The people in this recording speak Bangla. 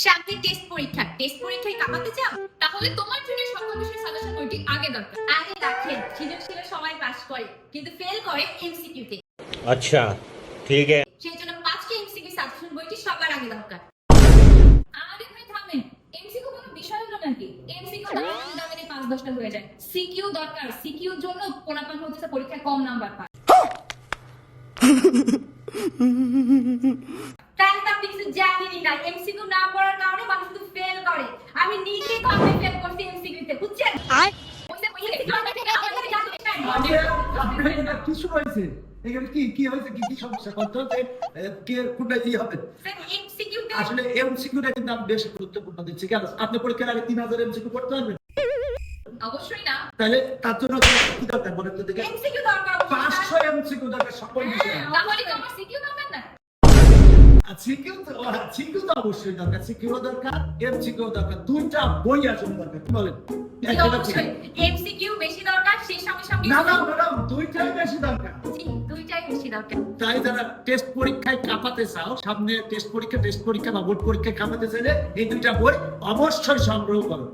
সামনে টেস্ট পরীক্ষায় কামাতে চাও? তাহলে তোমার জন্য সকল বিষয়ের সাজেশন বইটি আগে দরকার। আগে রাখেন, সৃজনশীলে সবাই পাস করে কিন্তু ফেল করে এমসিকিউ তে। अच्छा ठीक है। সেই জন্য 5টি এমসিকিউ সাজেশন বইটি সবার আগে দরকার। আরে ভাই থামেন, এমসিকিউ কোনো বিষয় হলো নাকি? এমসিকিউ দামের 5-10টা হয়ে যায়। সিকিউ দরকার, সিকিউর জন্য পোলাপান হচ্ছে পরীক্ষায় কম নাম্বার পায়। তাহলে তো আপনি কিছু জানেনই না, এমসিকিউ না পড়ার কারণে মানুষ শুধু ফেল করে। আমি নিজে কবে ফেল করছি এমসিকিউ তে, বুঝছেন? কিছু হয়েছে এখানে কি হয়েছে কি সমস্যা কত হচ্ছে কে কোনটা কি হবে এমসিকিউ তে আসলে এমসিকিউটা কিন্তু আমি বেশি গুরুত্বপূর্ণ দিচ্ছি কেন আপনি পরীক্ষার আগে 3000 এমসিকিউ করতে পারবেন অবশ্যই না। তাহলে তার জন্য কি দরকার বলেন তো দেখে এমসিকিউ দরকার 500 এমসিকিউ দরকার সকল বিষয়ে তাহলে তো আমার সিকিউ দরকার না। সিকিউ তো অবশ্যই দরকার সিকিউ দরকার এমসিকিউ দরকার দুইটা বই আসলে দরকার কি বলেন অবশ্যই এমসিকিউ বেশি দরকার, সেই সঙ্গে সঙ্গে না ম্যাডাম দুইটাই বেশি দরকার জি দুইটাই বেশি দরকার। তাই যারা টেস্ট পরীক্ষায় কাঁপাতে চাও সামনে টেস্ট পরীক্ষা বা বোর্ড পরীক্ষায় কাঁপাতে চাইলে এই দুইটা বই অবশ্যই সংগ্রহ করো।